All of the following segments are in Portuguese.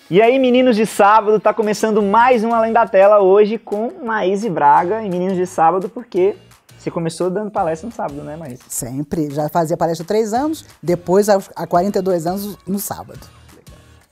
E aí, meninos de sábado, tá começando mais um Além da Tela hoje com Maíse Braga e Meninos de Sábado, porque você começou dando palestra no sábado, né, Maíse? Sempre, já fazia palestra há 3 anos, depois há 42 anos no sábado.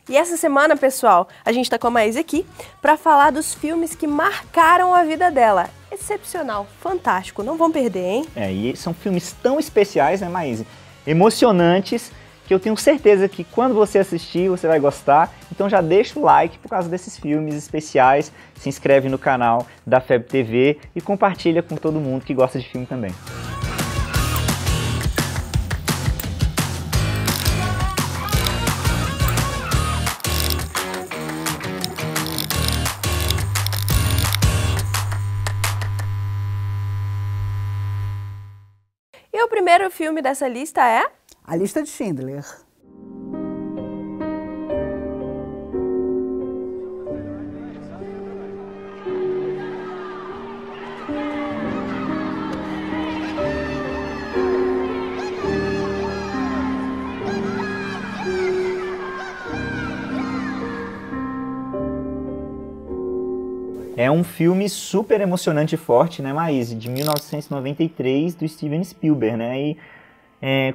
E essa semana, pessoal, a gente tá com a Maíse aqui para falar dos filmes que marcaram a vida dela. Excepcional, fantástico, não vão perder, hein? E são filmes tão especiais, né, Maíse? Emocionantes, que eu tenho certeza que quando você assistir, você vai gostar. Então já deixa o like por causa desses filmes especiais, se inscreve no canal da FEB TV e compartilha com todo mundo que gosta de filme também. E o primeiro filme dessa lista é... A Lista de Schindler. É um filme super emocionante e forte, né, Maíse? De 1993, do Steven Spielberg, né? E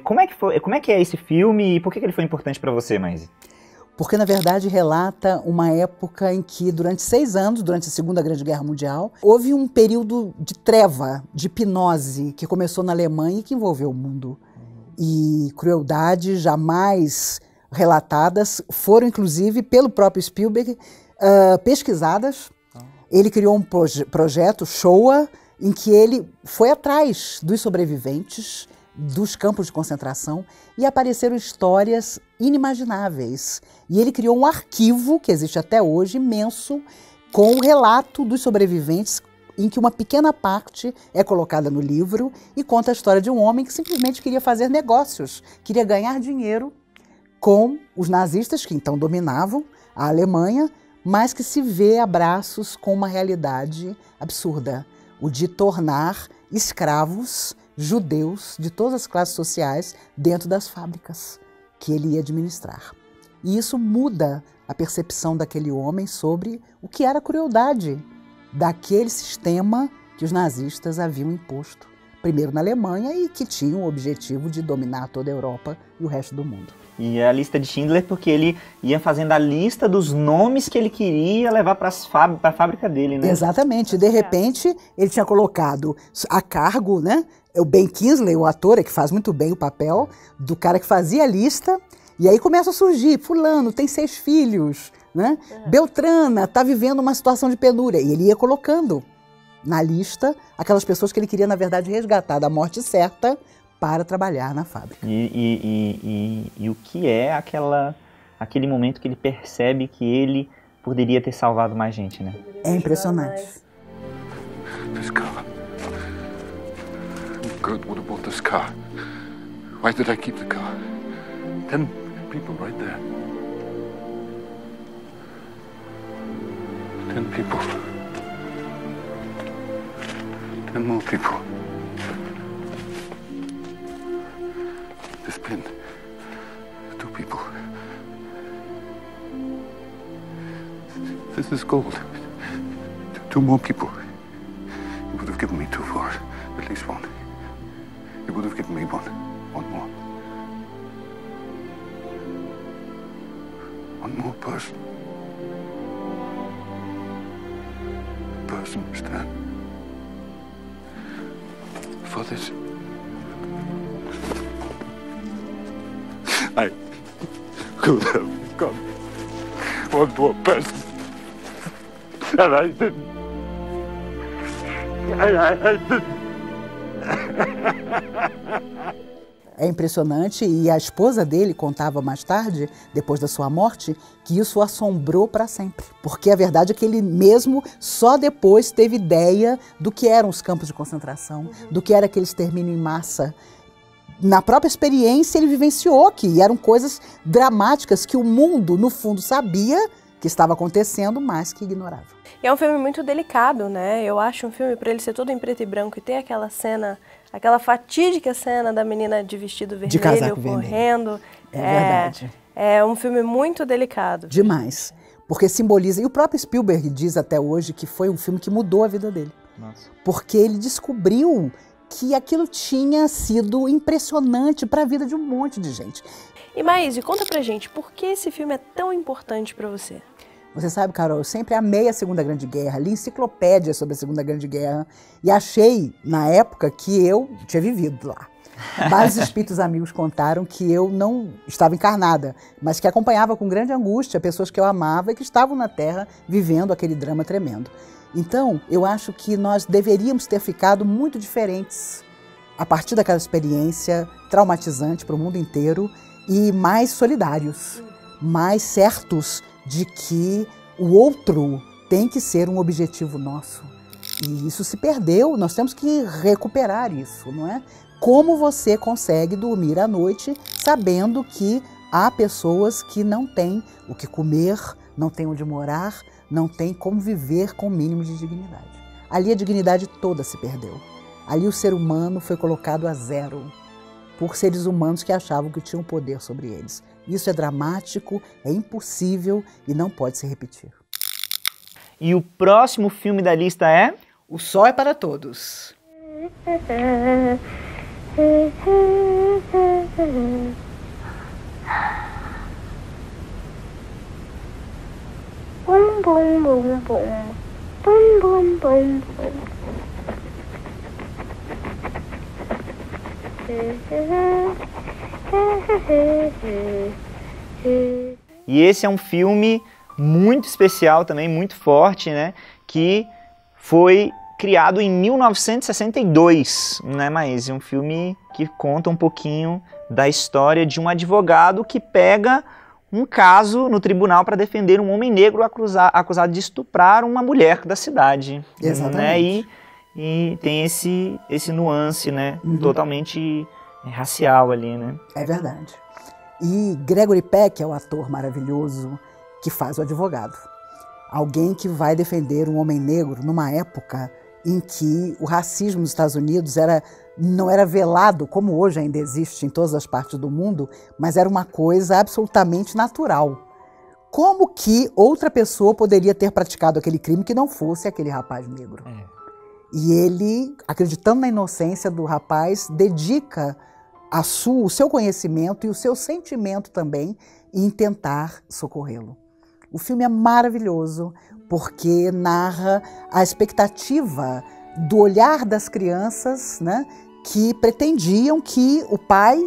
como é que é esse filme e por que ele foi importante para você, Maíse? Porque, na verdade, relata uma época em que, durante 6 anos, durante a Segunda Grande Guerra Mundial, houve um período de treva, de hipnose, que começou na Alemanha e que envolveu o mundo. E crueldades jamais relatadas foram, inclusive, pelo próprio Spielberg, pesquisadas. Ele criou um projeto, Shoah, em que ele foi atrás dos sobreviventes dos campos de concentração e apareceram histórias inimagináveis. E ele criou um arquivo, que existe até hoje, imenso, com o relato dos sobreviventes, em que uma pequena parte é colocada no livro e conta a história de um homem que simplesmente queria fazer negócios, queria ganhar dinheiro com os nazistas, que então dominavam a Alemanha, mas que se vê a braços com uma realidade absurda, o de tornar escravos judeus de todas as classes sociais dentro das fábricas que ele ia administrar. E isso muda a percepção daquele homem sobre o que era a crueldade daquele sistema que os nazistas haviam imposto, primeiro na Alemanha, e que tinha o objetivo de dominar toda a Europa e o resto do mundo. E é a lista de Schindler porque ele ia fazendo a lista dos nomes que ele queria levar para a fábrica dele, né? Exatamente. De repente, ele tinha colocado a cargo, né? O Ben Kingsley, o ator, que faz muito bem o papel do cara que fazia a lista. E aí começa a surgir, fulano tem 6 filhos, né? Beltrana está vivendo uma situação de penúria. E ele ia colocando na lista aquelas pessoas que ele queria, na verdade, resgatar da morte certa para trabalhar na fábrica. E o que é aquele momento que ele percebe que ele poderia ter salvado mais gente, né? É impressionante. This car. Kurt would have bought this car. Why did I keep the car? 10 people right there. 10 people. 10 more people. This pin. 2 people. This is gold. 2 more people. He would have given me 2 for it. At least 1. He would have given me 1. 1 more. 1 more person. A person stand for this. I could have got 1 more person. And I didn't. I didn't. É impressionante, e a esposa dele contava mais tarde, depois da sua morte, que isso o assombrou para sempre. Porque a verdade é que ele mesmo só depois teve ideia do que eram os campos de concentração, do que era aquele extermínio em massa. Na própria experiência ele vivenciou que eram coisas dramáticas que o mundo, no fundo, sabia que estava acontecendo, mas que ignorava. E é um filme muito delicado, né? Eu acho um filme, para ele ser todo em preto e branco e ter aquela cena, aquela fatídica cena da menina de vestido vermelho correndo. É verdade. É um filme muito delicado. Demais. porque simboliza, e o próprio Spielberg diz até hoje que foi um filme que mudou a vida dele. Nossa. Porque ele descobriu que aquilo tinha sido impressionante para a vida de um monte de gente. E Maíse, conta pra gente, por que esse filme é tão importante para você? Você sabe, Carol, eu sempre amei a Segunda Grande Guerra, li enciclopédias sobre a Segunda Grande Guerra e achei, na época, que eu tinha vivido lá. Vários espíritos amigos contaram que eu não estava encarnada, mas que acompanhava com grande angústia pessoas que eu amava e que estavam na Terra vivendo aquele drama tremendo. Então, eu acho que nós deveríamos ter ficado muito diferentes a partir daquela experiência traumatizante para o mundo inteiro e mais solidários, mais certos de que o outro tem que ser um objetivo nosso. E isso se perdeu, nós temos que recuperar isso, não é? Como você consegue dormir à noite sabendo que há pessoas que não têm o que comer, não têm onde morar, não têm como viver com o mínimo de dignidade. Ali a dignidade toda se perdeu. Ali o ser humano foi colocado a zero por seres humanos que achavam que tinham poder sobre eles. Isso é dramático, é impossível e não pode se repetir. E o próximo filme da lista é? O Sol é para Todos. Bum, bum, bum, bum. Bum, bum, bum, bum. E esse é um filme muito especial também, muito forte, né? Que foi criado em 1962, né, Maíse? Um filme que conta um pouquinho da história de um advogado que pega um caso no tribunal para defender um homem negro acusado de estuprar uma mulher da cidade. Exatamente. Né? E tem esse nuance, né? Totalmente racial ali, né? É verdade. E Gregory Peck é o ator maravilhoso que faz o advogado. Alguém que vai defender um homem negro numa época em que o racismo nos Estados Unidos não era velado, como hoje ainda existe em todas as partes do mundo, mas era uma coisa absolutamente natural. Como que outra pessoa poderia ter praticado aquele crime que não fosse aquele rapaz negro? E ele, acreditando na inocência do rapaz, dedica o seu conhecimento e o seu sentimento também em tentar socorrê-lo. O filme é maravilhoso porque narra a expectativa do olhar das crianças, né, que pretendiam que o pai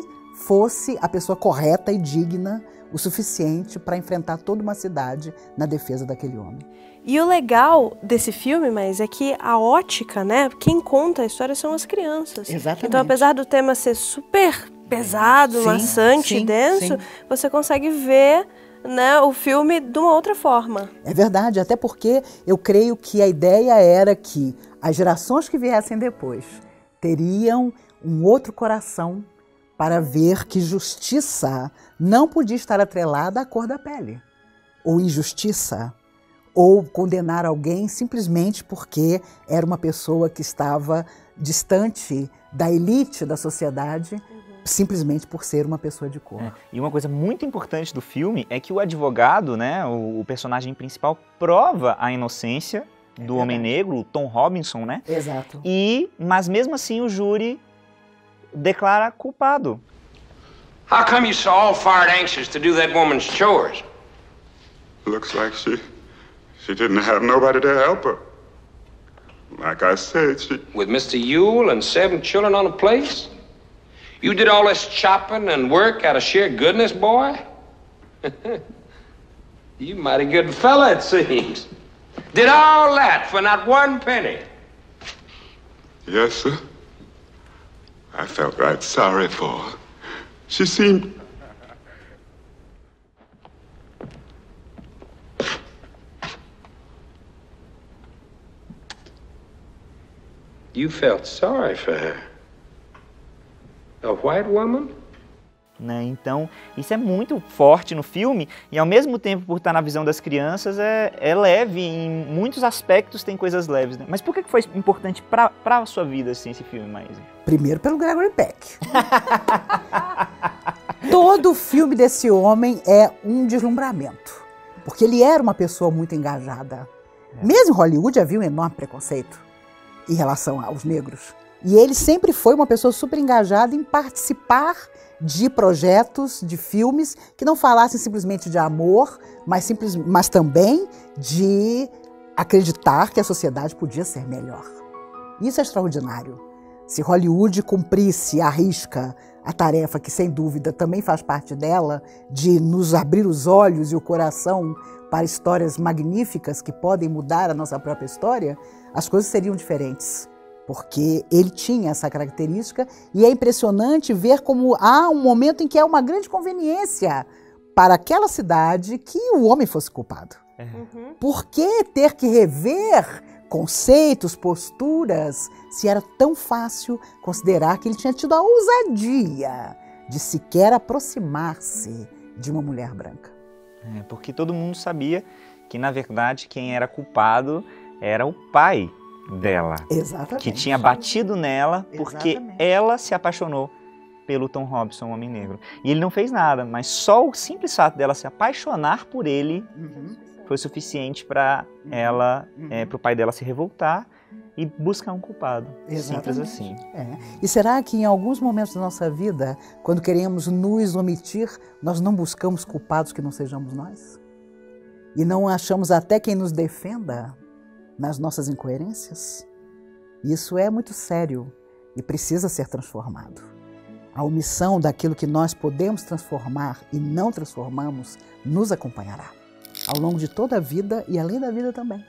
fosse a pessoa correta e digna o suficiente para enfrentar toda uma cidade na defesa daquele homem. E o legal desse filme, mas é que a ótica, né? Quem conta a história são as crianças. Exatamente. Então, apesar do tema ser super pesado, maçante, denso, você consegue ver, né, o filme de uma outra forma. É verdade, até porque eu creio que a ideia era que as gerações que viessem depois teriam um outro coração para ver que justiça não podia estar atrelada à cor da pele, ou injustiça, ou condenar alguém simplesmente porque era uma pessoa que estava distante da elite da sociedade, simplesmente por ser uma pessoa de cor. E uma coisa muito importante do filme é que o advogado, né, o personagem principal, prova a inocência do homem negro, o Tom Robinson, né? Exato. Mas mesmo assim o júri declara culpado. How come you so all fired anxious to do that woman's chores? Looks like she didn't have nobody to help her. Like I said, With Mr. Yule and 7 children on the place? You did all this chopping and work out of sheer goodness, boy? You mighty good fella, it seems. Did all that for not one penny? Yes, sir. I felt right sorry for her. She seemed... You felt sorry for her? A white woman? Né? Então, isso é muito forte no filme e, ao mesmo tempo, por estar na visão das crianças, é leve. Em muitos aspectos tem coisas leves. Né? Mas por que foi importante para a sua vida assim, esse filme, Maíse? Primeiro pelo Gregory Peck. Todo filme desse homem é um deslumbramento. porque ele era uma pessoa muito engajada. Mesmo em Hollywood havia um enorme preconceito em relação aos negros. E ele sempre foi uma pessoa super engajada em participar de projetos, de filmes que não falassem simplesmente de amor, mas também de acreditar que a sociedade podia ser melhor. Isso é extraordinário. Se Hollywood cumprisse à risca a tarefa que, sem dúvida, também faz parte dela, de nos abrir os olhos e o coração para histórias magníficas que podem mudar a nossa própria história, as coisas seriam diferentes. Porque ele tinha essa característica e é impressionante ver como há um momento em que é uma grande conveniência para aquela cidade que o homem fosse culpado. Por que ter que rever conceitos, posturas, se era tão fácil considerar que ele tinha tido a ousadia de sequer aproximar-se de uma mulher branca? Porque todo mundo sabia que, na verdade, quem era culpado era o pai dela. Exatamente. Que tinha batido nela porque Exatamente. ela se apaixonou pelo Tom Robinson, o homem negro. E ele não fez nada, mas só o simples fato dela se apaixonar por ele foi suficiente para ela, para o pai dela se revoltar e buscar um culpado. Simples assim. E será que em alguns momentos da nossa vida, quando queremos nos omitir, nós não buscamos culpados que não sejamos nós? E não achamos até quem nos defenda nas nossas incoerências? Isso é muito sério e precisa ser transformado. A omissão daquilo que nós podemos transformar e não transformamos nos acompanhará ao longo de toda a vida e além da vida também.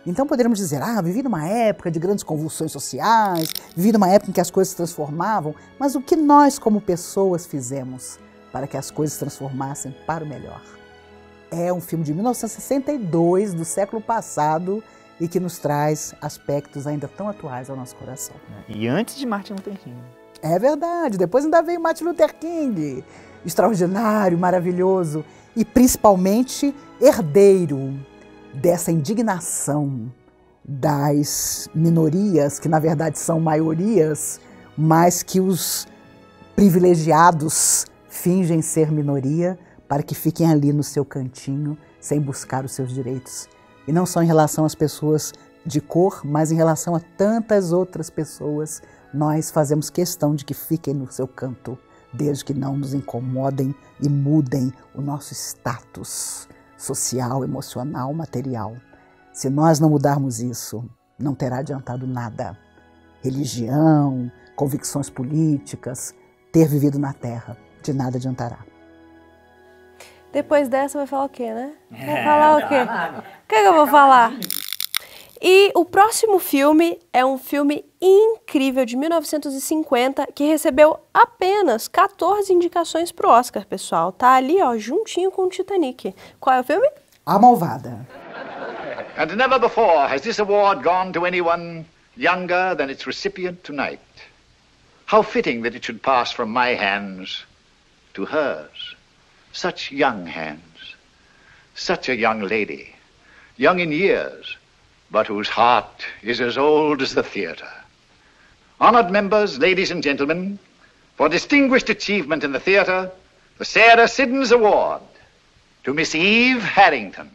Então poderíamos dizer, vivi numa época de grandes convulsões sociais, vivi numa época em que as coisas se transformavam, mas o que nós como pessoas fizemos para que as coisas se transformassem para o melhor? É um filme de 1962, do século passado, e que nos traz aspectos ainda tão atuais ao nosso coração. E antes de Martin Luther King. É verdade, depois ainda veio Martin Luther King, extraordinário, maravilhoso, e principalmente herdeiro dessa indignação das minorias, que na verdade são maiorias, mas que os privilegiados fingem ser minoria para que fiquem ali no seu cantinho, sem buscar os seus direitos. E não só em relação às pessoas de cor, mas em relação a tantas outras pessoas, nós fazemos questão de que fiquem no seu canto, desde que não nos incomodem e mudem o nosso status social, emocional, material. Se nós não mudarmos isso, não terá adiantado nada. Religião, convicções políticas, ter vivido na Terra, de nada adiantará. Depois dessa vai falar o quê, né? Vai falar o quê? O que eu vou falar? E o próximo filme é um filme incrível de 1950 que recebeu apenas 14 indicações pro Oscar, pessoal. Tá ali, ó, juntinho com o Titanic. Qual é o filme? A Malvada. And never before has this award gone to anyone younger than its recipient tonight. How fitting that it should pass from my hands to hers. Such young hands, such a young lady, young in years, but whose heart is as old as the theatre. Honored members, ladies and gentlemen, for distinguished achievement in the theatre, the Sarah Siddons Award to Miss Eve Harrington.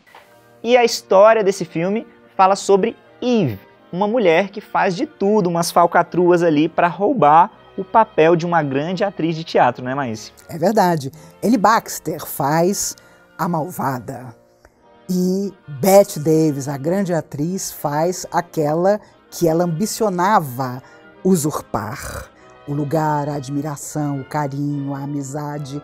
E a história desse filme fala sobre Eve, uma mulher que faz de tudo, umas falcatruas ali para roubar o papel de uma grande atriz de teatro, não é, Maíse? É verdade. Annie Baxter faz a malvada. E Bette Davis, a grande atriz, faz aquela que ela ambicionava usurpar. O lugar, a admiração, o carinho, a amizade,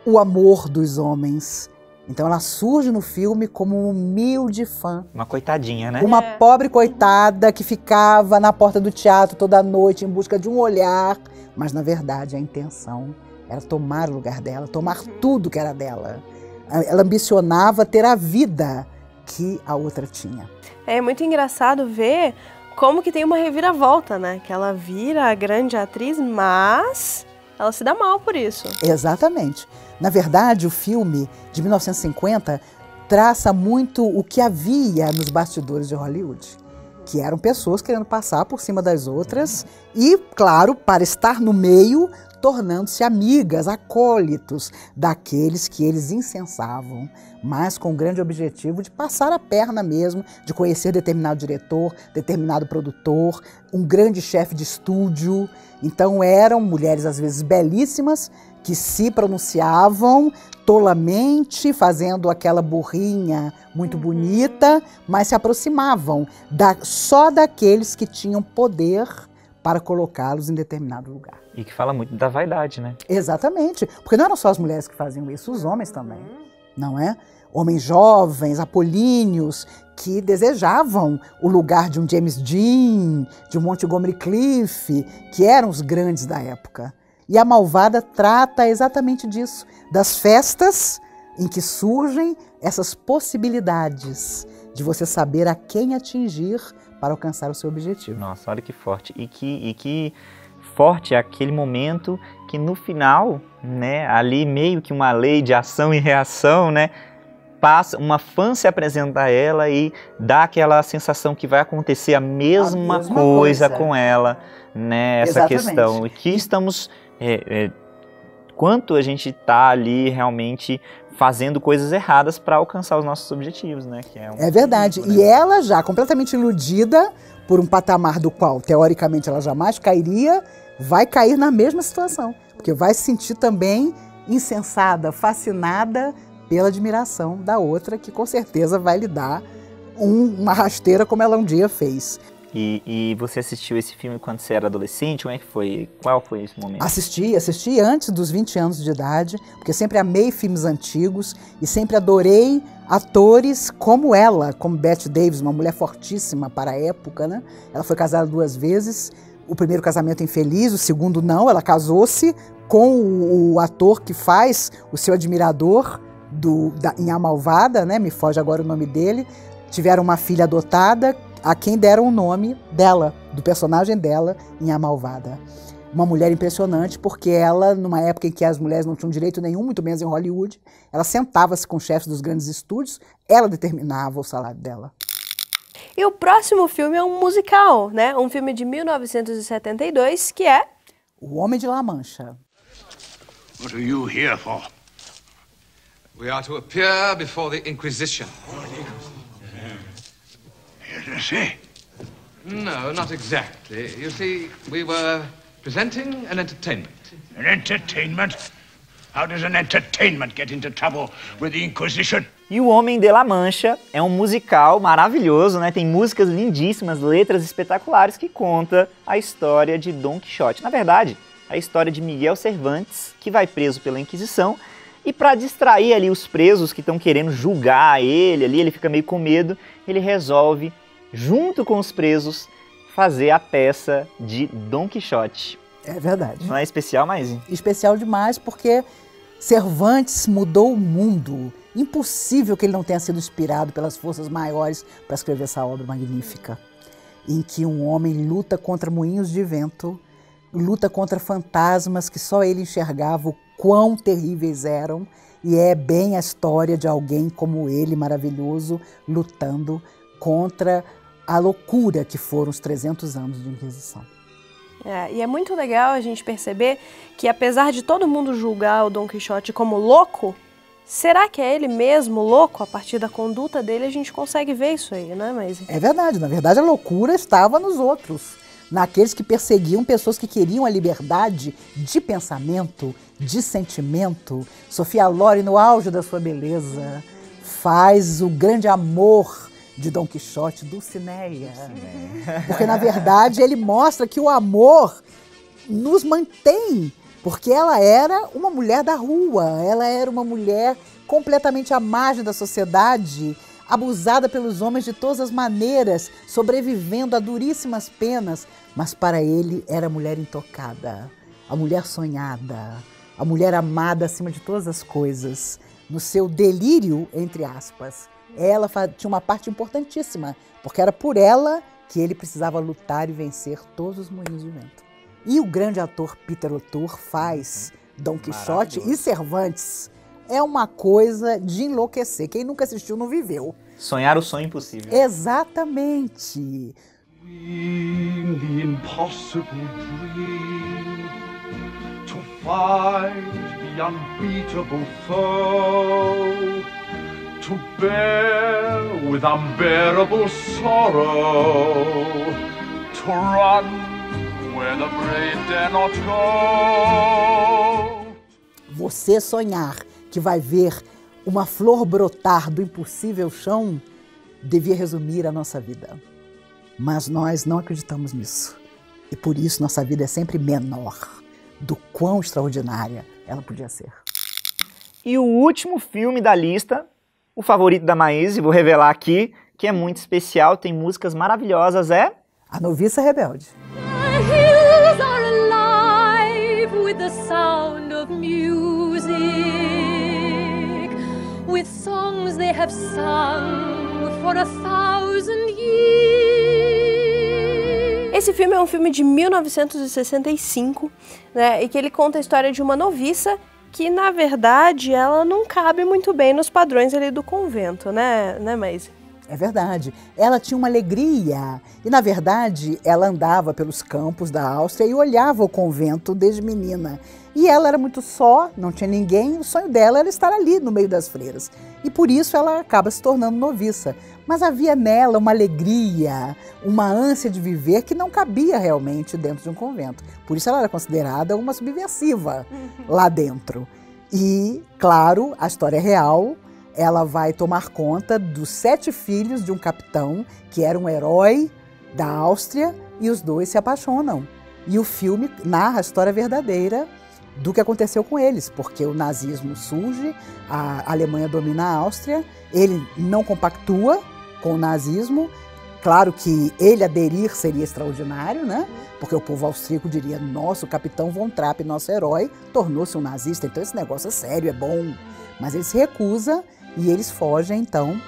o amor dos homens. Então ela surge no filme como uma humilde fã. Uma coitadinha, né? Uma pobre coitada que ficava na porta do teatro toda noite em busca de um olhar. Mas, na verdade, a intenção era tomar o lugar dela, tomar tudo que era dela. Ela ambicionava ter a vida que a outra tinha. É muito engraçado ver como que tem uma reviravolta, né? Que ela vira a grande atriz, mas ela se dá mal por isso. Exatamente. Na verdade, o filme de 1950 traça muito o que havia nos bastidores de Hollywood, que eram pessoas querendo passar por cima das outras e, claro, para estar no meio, tornando-se amigas, acólitos daqueles que eles incensavam, mas com o grande objetivo de passar a perna mesmo, de conhecer determinado diretor, determinado produtor, um grande chefe de estúdio. Então eram mulheres às vezes belíssimas que se pronunciavam tolamente, fazendo aquela burrinha muito bonita, mas se aproximavam só daqueles que tinham poder para colocá-los em determinado lugar. E que fala muito da vaidade, né? Exatamente, porque não eram só as mulheres que faziam isso, os homens também, não é? Homens jovens, apolíneos, que desejavam o lugar de um James Dean, de um Montgomery Clift, que eram os grandes da época. E a Malvada trata exatamente disso, das festas em que surgem essas possibilidades de você saber a quem atingir para alcançar o seu objetivo. Nossa, olha que forte. E que forte é aquele momento que no final, né, ali meio que uma lei de ação e reação, né, passa, uma fã se apresenta a ela e dá aquela sensação que vai acontecer a mesma coisa com ela, né, essa questão. E que estamos... quanto a gente está ali realmente fazendo coisas erradas para alcançar os nossos objetivos, né? Que é verdade. Perigo, né? E ela já completamente iludida por um patamar do qual, teoricamente, ela jamais cairia, vai cair na mesma situação. Porque vai se sentir também insensada, fascinada pela admiração da outra, que com certeza vai lhe dar uma rasteira como ela um dia fez. E você assistiu esse filme quando você era adolescente? Como é que foi? Qual foi esse momento? Assisti antes dos 20 anos de idade, porque sempre amei filmes antigos e sempre adorei atores como ela, como Bette Davis, uma mulher fortíssima para a época, né? Ela foi casada 2 vezes, o primeiro casamento infeliz, o segundo não, ela casou-se com o ator que faz o seu admirador em A Malvada, né? Me foge agora o nome dele. Tiveram uma filha adotada, a quem deram o nome dela, do personagem dela em A Malvada. Uma mulher impressionante, porque ela, numa época em que as mulheres não tinham direito nenhum, muito menos em Hollywood, ela sentava-se com os chefes dos grandes estúdios, ela determinava o salário dela. E o próximo filme é um musical, né? Um filme de 1972, que é... O Homem de La Mancha. What are you here for? We are to appear before the Inquisition. Here to see? No, not exactly. You see, we were presenting an entertainment. An entertainment? How does an entertainment get into trouble with the Inquisition? E O Homem de La Mancha é um musical maravilhoso, né? Tem músicas lindíssimas, letras espetaculares que conta a história de Dom Quixote. Na verdade, a história de Miguel Cervantes, que vai preso pela Inquisição, e para distrair ali os presos que estão querendo julgar ele, ali ele fica meio com medo, ele resolve, junto com os presos, fazer a peça de Dom Quixote. É verdade. Não é especial, mas... Especial demais, porque Cervantes mudou o mundo. Impossível que ele não tenha sido inspirado pelas forças maiores para escrever essa obra magnífica, em que um homem luta contra moinhos de vento, luta contra fantasmas que só ele enxergava o quão terríveis eram, e é bem a história de alguém como ele, maravilhoso, lutando contra a loucura que foram os 300 anos de Inquisição. E é muito legal a gente perceber que, apesar de todo mundo julgar o Dom Quixote como louco, será que é ele mesmo louco? A partir da conduta dele a gente consegue ver isso aí, né, Maísa? É verdade, na verdade a loucura estava nos outros, naqueles que perseguiam pessoas que queriam a liberdade de pensamento, de sentimento. Sofia Loren, no auge da sua beleza, faz o grande amor de Dom Quixote, Dulcinea. Porque, na verdade, ele mostra que o amor nos mantém, porque ela era uma mulher da rua, ela era uma mulher completamente à margem da sociedade, abusada pelos homens de todas as maneiras, sobrevivendo a duríssimas penas, mas para ele era a mulher intocada, a mulher sonhada, a mulher amada acima de todas as coisas. No seu delírio, entre aspas, ela tinha uma parte importantíssima, porque era por ela que ele precisava lutar e vencer todos os moinhos de vento. E o grande ator Peter O'Toole faz Dom Quixote e Cervantes. É uma coisa de enlouquecer. Quem nunca assistiu não viveu. Sonhar o sonho impossível. Exatamente. The impossible dream to fight the unbeatable foe, to bear with unbearable sorrow, to run where the brave dare not go. Você sonhar que vai ver uma flor brotar do impossível chão devia resumir a nossa vida. Mas nós não acreditamos nisso. E por isso nossa vida é sempre menor do quão extraordinária ela podia ser. E o último filme da lista, o favorito da Maíse, vou revelar aqui, que é muito especial, tem músicas maravilhosas, é... A Noviça Rebelde. The hills are alive with the sound of music, with songs they have sung for 1,000 years. Esse filme é um filme de 1965, né, e que ele conta a história de uma noviça que, na verdade, ela não cabe muito bem nos padrões ali do convento, né Maíse? É verdade. Ela tinha uma alegria e, na verdade, ela andava pelos campos da Áustria e olhava o convento desde menina. E ela era muito só, não tinha ninguém, o sonho dela era estar ali no meio das freiras. E por isso ela acaba se tornando noviça. Mas havia nela uma alegria, uma ânsia de viver que não cabia realmente dentro de um convento. Por isso ela era considerada uma subversiva lá dentro. E, claro, a história real, ela vai tomar conta dos 7 filhos de um capitão que era um herói da Áustria e os dois se apaixonam. E o filme narra a história verdadeira do que aconteceu com eles, porque o nazismo surge, a Alemanha domina a Áustria, ele não compactua com o nazismo. Claro que ele aderir seria extraordinário, né? Porque o povo austríaco diria, nossa, o capitão von Trapp, nosso herói, tornou-se um nazista, então esse negócio é sério, é bom. Mas ele se recusa e eles fogem, então,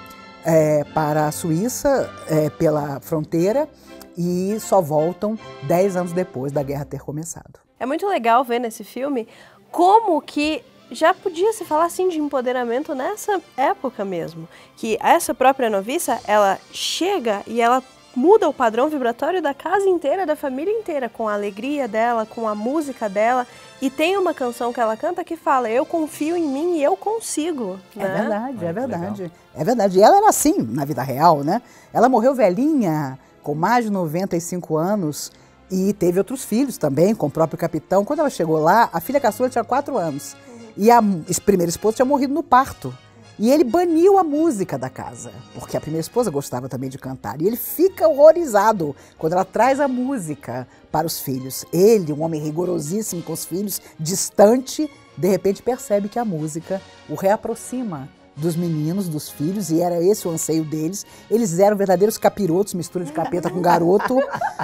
para a Suíça, pela fronteira, e só voltam 10 anos depois da guerra ter começado. É muito legal ver nesse filme como que já podia se falar assim de empoderamento nessa época mesmo. Que essa própria noviça, ela chega e ela muda o padrão vibratório da casa inteira, da família inteira, com a alegria dela, com a música dela. E tem uma canção que ela canta que fala, eu confio em mim e eu consigo. Né? É verdade, é verdade. É verdade. E ela era assim na vida real, né? Ela morreu velhinha, com mais de 95 anos, e teve outros filhos também, com o próprio capitão. Quando ela chegou lá, a filha caçula tinha 4 anos. E a primeira esposa tinha morrido no parto. E ele baniu a música da casa, porque a primeira esposa gostava também de cantar. E ele fica horrorizado quando ela traz a música para os filhos. Ele, um homem rigorosíssimo com os filhos, distante, de repente percebe que a música o reaproxima dos meninos, dos filhos, e era esse o anseio deles. Eles eram verdadeiros capirotos, mistura de capeta com garoto,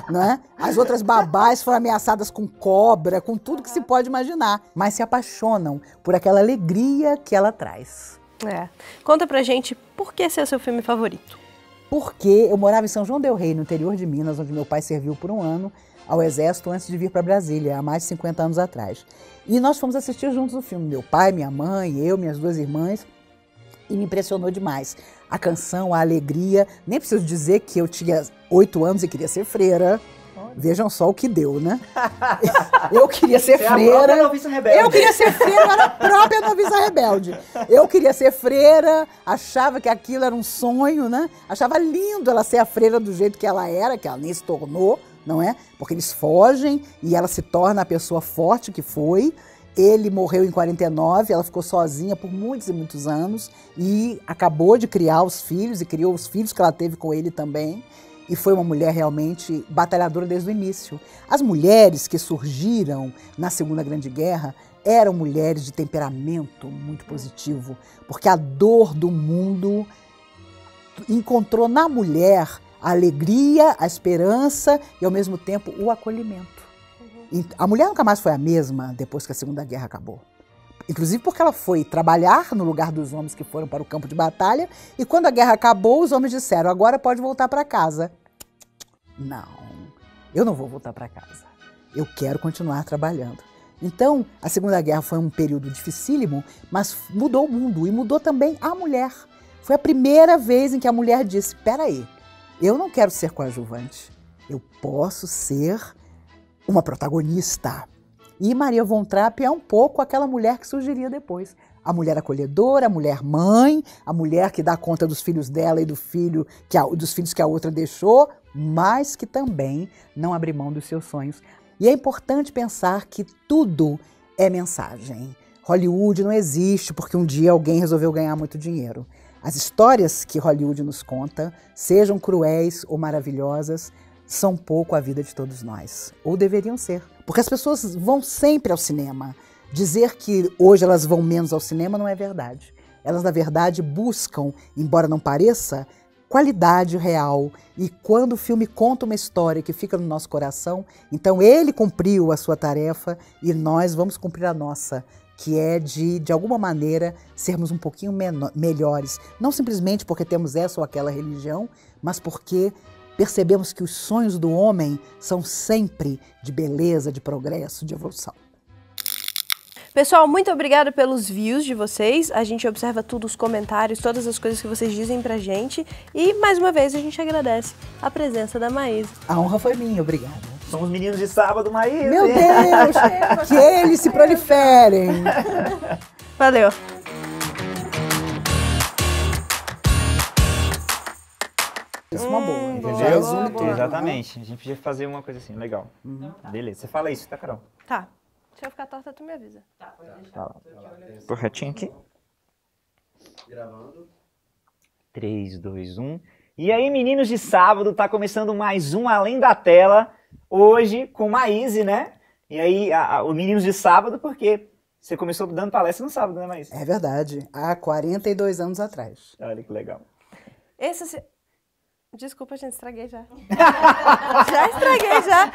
né? As outras babás foram ameaçadas com cobra, com tudo que se pode imaginar, mas se apaixonam por aquela alegria que ela traz. Conta pra gente por que esse é o seu filme favorito. Porque eu morava em São João del Rei, no interior de Minas, onde meu pai serviu por 1 ano ao Exército antes de vir para Brasília, há mais de 50 anos atrás. E nós fomos assistir juntos o filme, meu pai, minha mãe, eu, minhas 2 irmãs, e me impressionou demais. A canção, a alegria, nem preciso dizer que eu tinha 8 anos e queria ser freira. Vejam só o que deu, né? Eu queria ser freira. É a noviça rebelde. Eu queria ser freira, eu era a própria noviça rebelde. Eu queria ser freira, achava que aquilo era um sonho, né? Achava lindo ela ser a freira do jeito que ela era, que ela nem se tornou, não é? Porque eles fogem e ela se torna a pessoa forte que foi. Ele morreu em 49, ela ficou sozinha por muitos e muitos anos e acabou de criar os filhos e criou os filhos que ela teve com ele também. E foi uma mulher realmente batalhadora desde o início. As mulheres que surgiram na Segunda Grande Guerra eram mulheres de temperamento muito positivo, porque a dor do mundo encontrou na mulher a alegria, a esperança e, ao mesmo tempo, o acolhimento. A mulher nunca mais foi a mesma depois que a Segunda Guerra acabou. Inclusive porque ela foi trabalhar no lugar dos homens que foram para o campo de batalha e quando a guerra acabou, os homens disseram, agora pode voltar para casa. Não, eu não vou voltar para casa. Eu quero continuar trabalhando. Então, a Segunda Guerra foi um período dificílimo, mas mudou o mundo e mudou também a mulher. Foi a primeira vez em que a mulher disse, peraí, eu não quero ser coadjuvante, eu posso ser uma protagonista. E Maria von Trapp é um pouco aquela mulher que surgiria depois. A mulher acolhedora, a mulher mãe, a mulher que dá conta dos filhos dela e dos filhos que a outra deixou, mas que também não abre mão dos seus sonhos. E é importante pensar que tudo é mensagem. Hollywood não existe porque um dia alguém resolveu ganhar muito dinheiro. As histórias que Hollywood nos conta, sejam cruéis ou maravilhosas, são pouco a vida de todos nós. Ou deveriam ser. Porque as pessoas vão sempre ao cinema. Dizer que hoje elas vão menos ao cinema não é verdade. Elas, na verdade, buscam, embora não pareça, qualidade real. E quando o filme conta uma história que fica no nosso coração, então ele cumpriu a sua tarefa e nós vamos cumprir a nossa, que é de alguma maneira, sermos um pouquinho melhores. Não simplesmente porque temos essa ou aquela religião, mas porque percebemos que os sonhos do homem são sempre de beleza, de progresso, de evolução. Pessoal, muito obrigada pelos views de vocês. A gente observa tudo, os comentários, todas as coisas que vocês dizem pra gente. E, mais uma vez, a gente agradece a presença da Maísa. A honra foi minha, obrigada. Somos meninos de sábado, Maísa. Meu Deus! Que eles se proliferem! Valeu! Isso é uma boa. Entendeu? Exatamente. A gente podia fazer uma coisa assim, legal. Beleza, você fala isso, tá, Carol? Tá. Se eu ficar torta, tu me avisa. Tá. Tô retinho aqui. Gravando. 3, 2, 1. E aí, meninos de sábado, tá começando mais um Além da Tela. Hoje com Maíse, né? E aí, o Meninos de Sábado, porque você começou dando palestra no sábado, né, Maíse? É verdade. Há 42 anos atrás. Olha que legal. Desculpa, gente, estraguei já. Já estraguei, já.